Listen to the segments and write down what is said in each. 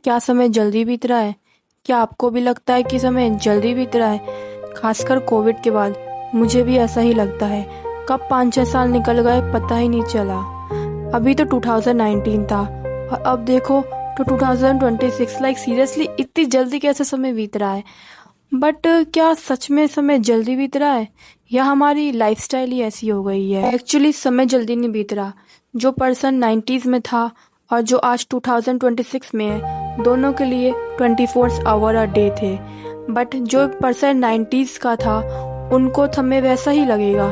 क्या समय जल्दी बीत रहा है? क्या आपको भी लगता है कि समय जल्दी बीत रहा है? खासकर कोविड के बाद मुझे भी ऐसा ही लगता है। कब 5-6 साल निकल गए पता ही नहीं चला। अभी तो 2019 था और अब देखो तो 2026। लाइक सीरियसली इतनी जल्दी कैसे समय बीत रहा है? बट क्या सच में समय जल्दी बीत रहा है या हमारी लाइफस्टाइल ही ऐसी हो गई है? एक्चुअली समय जल्दी नहीं बीत रहा। जो पर्सन 90s में था और जो आज 2026 में है, दोनों के लिए 24 आवर अ डे थे। बट जो पर्सन 90s का था उनको समय वैसा ही लगेगा,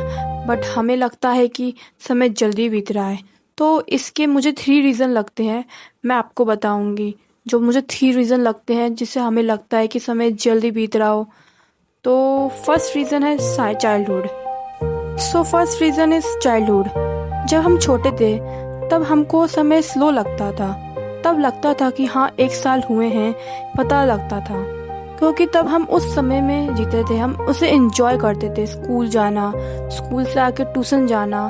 बट हमें लगता है कि समय जल्दी बीत रहा है। तो इसके मुझे 3 रीज़न लगते हैं, मैं आपको बताऊंगी। जो मुझे 3 रीज़न लगते हैं जिससे हमें लगता है कि समय जल्दी बीत रहा हो। तो फर्स्ट रीज़न है childhood. So first reason is childhood. जब हम छोटे थे तब हमको समय स्लो लगता था। तब लगता था कि हाँ 1 साल हुए हैं, पता लगता था। क्योंकि तब हम उस समय में जीते थे, हम उसे एंजॉय करते थे। स्कूल जाना, स्कूल से आके ट्यूशन जाना,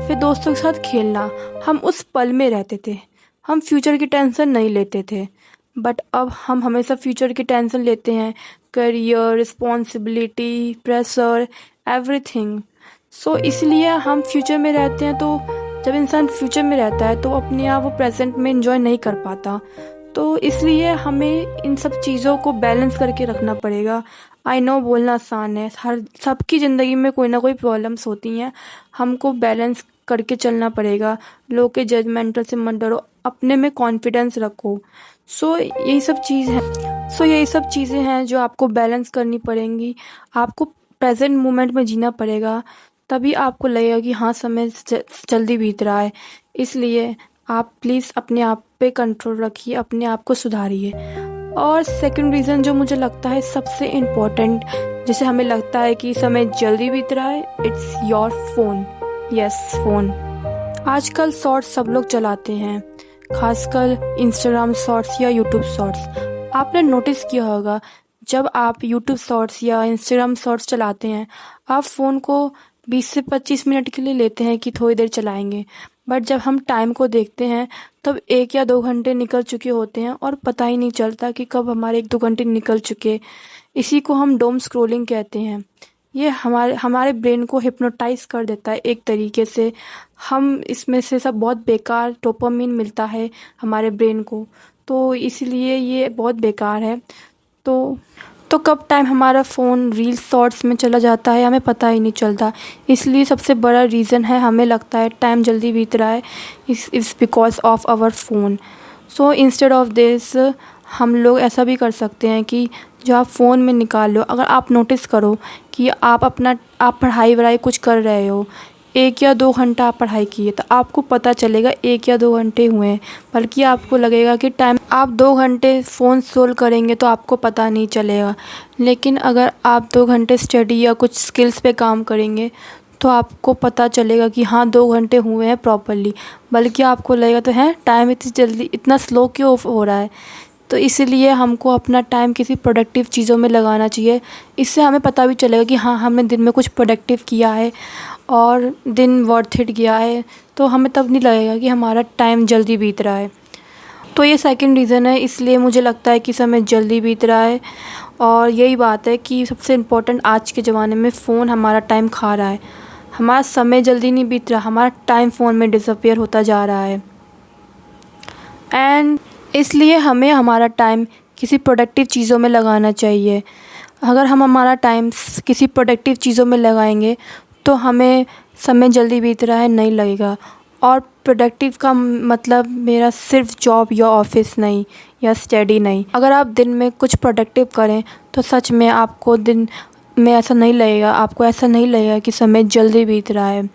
फिर दोस्तों के साथ खेलना, हम उस पल में रहते थे। हम फ्यूचर की टेंशन नहीं लेते थे। बट अब हम हमेशा फ्यूचर की टेंशन लेते हैं। Career, responsibility, pressure, everything. So इसलिए हम फ्यूचर में रहते हैं। तो जब इंसान फ्यूचर में रहता है तो अपने आप वो प्रेजेंट में एंजॉय नहीं कर पाता। तो इसलिए हमें इन सब चीज़ों को बैलेंस करके रखना पड़ेगा। आई नो बोलना आसान है, हर सबकी ज़िंदगी में कोई ना कोई प्रॉब्लम्स होती हैं। हमको बैलेंस करके चलना पड़ेगा। लोग के जजमेंटल से मत डरो, अपने में कॉन्फिडेंस रखो। यही सब चीज़ें हैं जो आपको बैलेंस करनी पड़ेंगी। आपको प्रेजेंट मोमेंट में जीना पड़ेगा, तभी आपको लगेगा कि हाँ समय जल्दी बीत रहा है। इसलिए आप प्लीज़ अपने आप पे कंट्रोल रखिए, अपने आप को सुधारिए। और सेकंड रीज़न जो मुझे लगता है सबसे इम्पोर्टेंट, जिसे हमें लगता है कि समय जल्दी बीत रहा है, it's your phone. Yes, phone. आजकल शॉर्ट्स सब लोग चलाते हैं, खासकर इंस्टाग्राम शॉर्ट्स या यूट्यूब शॉर्ट्स। आपने नोटिस किया होगा, जब आप यूट्यूब शॉर्ट्स या इंस्टाग्राम शॉर्ट्स चलाते हैं, आप फ़ोन को 20 से 25 मिनट के लिए लेते हैं कि थोड़ी देर चलाएंगे। बट जब हम टाइम को देखते हैं तब 1 या 2 घंटे निकल चुके होते हैं और पता ही नहीं चलता कि कब हमारे 1-2 घंटे निकल चुके। इसी को हम डोम स्क्रोलिंग कहते हैं। ये हमारे ब्रेन को हिप्नोटाइज कर देता है एक तरीके से। हम इसमें से सब बहुत बेकार डोपामिन मिलता है हमारे ब्रेन को, तो इसलिए ये बहुत बेकार है। तो कब टाइम हमारा फ़ोन रील्स शॉर्ट्स में चला जाता है हमें पता ही नहीं चलता। इसलिए सबसे बड़ा रीज़न है, हमें लगता है टाइम जल्दी बीत रहा है, is because of our phone. So instead of this हम लोग ऐसा भी कर सकते हैं कि जो आप फ़ोन में निकाल लो। अगर आप नोटिस करो कि आप पढ़ाई वढ़ाई कुछ कर रहे हो, 1 या 2 घंटा आप पढ़ाई किए, तो आपको पता चलेगा 1 या 2 घंटे हुए हैं। बल्कि आपको लगेगा कि टाइम आप 2 घंटे फ़ोन स्क्रॉल करेंगे तो आपको पता नहीं चलेगा। लेकिन अगर आप 2 घंटे स्टडी या कुछ स्किल्स पे काम करेंगे तो आपको पता चलेगा कि हाँ 2 घंटे हुए हैं प्रॉपरली। बल्कि आपको लगेगा तो है टाइम इतनी जल्दी इतना स्लो क्यों हो रहा है। तो इसीलिए हमको अपना टाइम किसी प्रोडक्टिव चीज़ों में लगाना चाहिए। इससे हमें पता भी चलेगा कि हाँ हमने दिन में कुछ प्रोडक्टिव किया है और दिन वर्थ इट गया है। तो हमें तब नहीं लगेगा कि हमारा टाइम जल्दी बीत रहा है। तो ये सेकंड रीज़न है, इसलिए मुझे लगता है कि समय जल्दी बीत रहा है। और यही बात है कि सबसे इम्पोर्टेंट, आज के ज़माने में फ़ोन हमारा टाइम खा रहा है। हमारा समय जल्दी नहीं बीत रहा, हमारा टाइम फ़ोन में डिसअपीयर होता जा रहा है। एंड इसलिए हमें हमारा टाइम किसी प्रोडक्टिव चीज़ों में लगाना चाहिए। अगर हम हमारा टाइम किसी प्रोडक्टिव चीज़ों में लगाएंगे तो हमें समय जल्दी बीत रहा है नहीं लगेगा। और प्रोडक्टिव का मतलब मेरा सिर्फ जॉब या ऑफिस नहीं या स्टडी नहीं। अगर आप दिन में कुछ प्रोडक्टिव करें तो सच में आपको दिन में ऐसा नहीं लगेगा, आपको ऐसा नहीं लगेगा कि समय जल्दी बीत रहा है।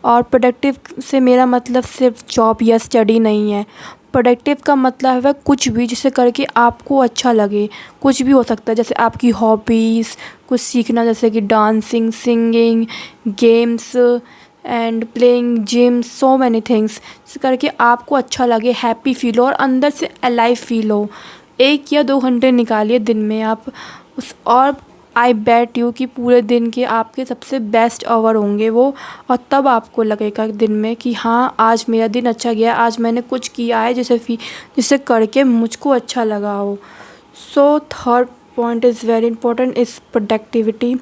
और प्रोडक्टिव से मेरा मतलब सिर्फ जॉब या स्टडी नहीं है। प्रोडक्टिव का मतलब है कुछ भी जिसे करके आपको अच्छा लगे। कुछ भी हो सकता है, जैसे आपकी हॉबीज़, कुछ सीखना जैसे कि dancing, singing, games and playing gym, so many things, जिसे करके आपको अच्छा लगे, हैप्पी फील हो और अंदर से अलाइव फील हो। 1 या 2 घंटे निकालिए दिन में आप और आई बेट यू कि पूरे दिन के आपके सबसे बेस्ट आवर होंगे वो। और तब आपको लगेगा दिन में कि हाँ, आज मेरा दिन अच्छा गया, आज मैंने कुछ किया है जिसे करके मुझको अच्छा लगा हो। So third point is very important is productivity.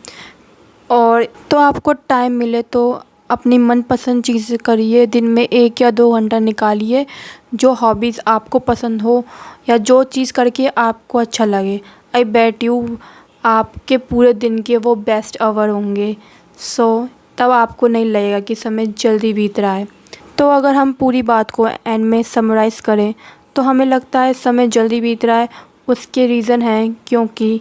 और तो आपको टाइम मिले तो अपनी मनपसंद चीज़ें करिए, दिन में 1 या 2 घंटा निकालिए, जो हॉबीज़ आपको पसंद हो या जो चीज़ करके आपको अच्छा लगे। आई बेट यू आपके पूरे दिन के वो बेस्ट आवर होंगे। सो तब आपको नहीं लगेगा कि समय जल्दी बीत रहा है। तो अगर हम पूरी बात को एंड में समराइज़ करें तो हमें लगता है समय जल्दी बीत रहा है, उसके रीज़न हैं क्योंकि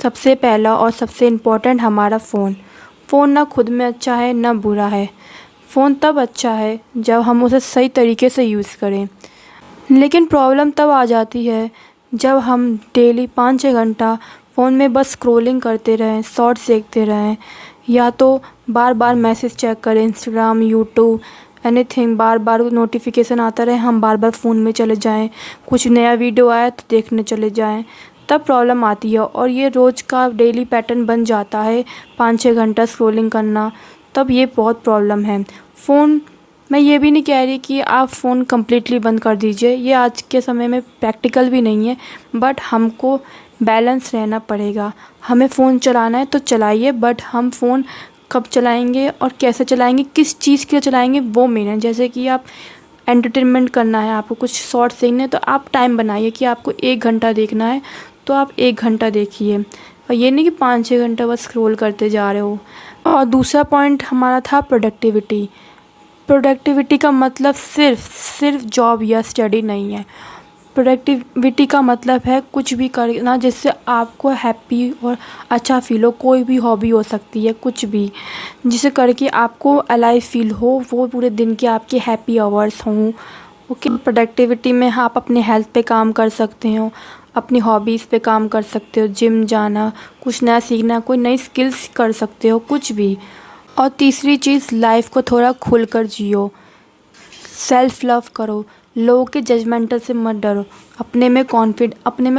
सबसे पहला और सबसे इम्पोर्टेंट हमारा फ़ोन ना खुद में अच्छा है ना बुरा है। फ़ोन तब अच्छा है जब हम उसे सही तरीके से यूज़ करें, लेकिन प्रॉब्लम तब आ जाती है जब हम डेली 5-6 घंटा फ़ोन में बस स्क्रॉलिंग करते रहें, शॉर्ट्स देखते रहें, या तो बार बार मैसेज चेक करें, इंस्टाग्राम, यूट्यूब, एनीथिंग, बार बार नोटिफिकेशन आता रहे, हम बार बार फ़ोन में चले जाएं, कुछ नया वीडियो आया तो देखने चले जाएं, तब प्रॉब्लम आती है। और ये रोज़ का डेली पैटर्न बन जाता है 5-6 घंटा स्क्रॉलिंग करना, तब ये बहुत प्रॉब्लम है। फ़ोन मैं ये भी नहीं कह रही कि आप फ़ोन कम्प्लीटली बंद कर दीजिए, ये आज के समय में प्रैक्टिकल भी नहीं है, बट हमको बैलेंस रहना पड़ेगा। हमें फ़ोन चलाना है तो चलाइए, बट हम फ़ोन कब चलाएंगे और कैसे चलाएंगे, किस चीज़ के लिए चलाएंगे, वो मेन है। जैसे कि आप एंटरटेनमेंट करना है, आपको कुछ शॉर्ट्स देखने हैं, तो आप टाइम बनाइए कि आपको 1 घंटा देखना है तो आप 1 घंटा देखिए, और ये नहीं कि 5-6 घंटा बस स्क्रॉल करते जा रहे हो। और दूसरा पॉइंट हमारा था प्रोडक्टिविटी। प्रोडक्टिविटी का मतलब सिर्फ जॉब या स्टडी नहीं है। प्रोडक्टिविटी का मतलब है कुछ भी करना जिससे आपको हैप्पी और अच्छा फ़ील हो। कोई भी हॉबी हो सकती है, कुछ भी जिसे करके आपको अलाइव फ़ील हो, वो पूरे दिन के आपके हैप्पी आवर्स हों। ओके, प्रोडक्टिविटी में आप अपने हेल्थ पे काम कर सकते हो, अपनी हॉबीज़ पे काम कर सकते हो, जिम जाना, कुछ नया सीखना, कोई नई स्किल्स कर सकते हो, कुछ भी। और तीसरी चीज़, लाइफ को थोड़ा खुलकर जियो, सेल्फ लव करो, लोगों के जजमेंटल से मत डरो, अपने में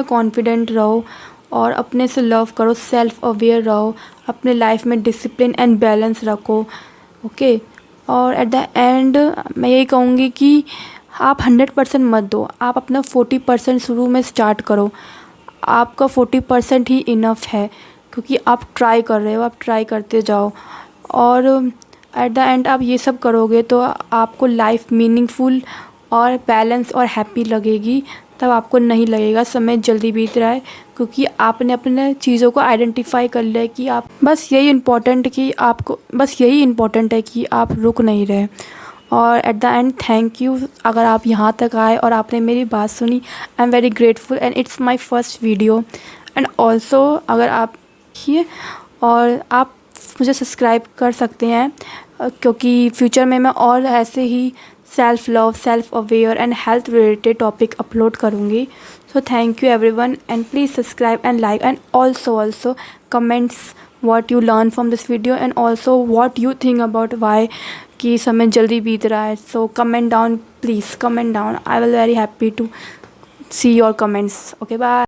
कॉन्फिडेंट रहो और अपने से लव करो, सेल्फ अवेयर रहो, अपने लाइफ में डिसिप्लिन एंड बैलेंस रखो। ओके, और एट द एंड मैं यही कहूँगी कि आप 100% मत दो, आप अपना 40% शुरू में स्टार्ट करो। आपका 40% ही इनफ है, क्योंकि आप ट्राई कर रहे हो, आप ट्राई करते जाओ। और एट द एंड आप ये सब करोगे तो आपको लाइफ मीनिंगफुल और बैलेंस और हैप्पी लगेगी। तब आपको नहीं लगेगा समय जल्दी बीत रहा है, क्योंकि आपने अपने चीज़ों को आइडेंटिफाई कर लिया है कि आप बस यही इम्पोर्टेंट है कि आप रुक नहीं रहे। और at the end thank you, अगर आप यहाँ तक आए और आपने मेरी बात सुनी, I am very grateful and it's my first video. And also अगर आप देखिए और आप मुझे सब्सक्राइब कर सकते हैं, क्योंकि फ्यूचर में मैं और ऐसे ही self love, self aware and health related topic upload करूँगी। So thank you everyone and please subscribe and like and also comments what you learn from this video and also what you think about why कि समय जल्दी बीत रहा है। So comment down, please comment down, I will very happy to see your comments. Okay, bye.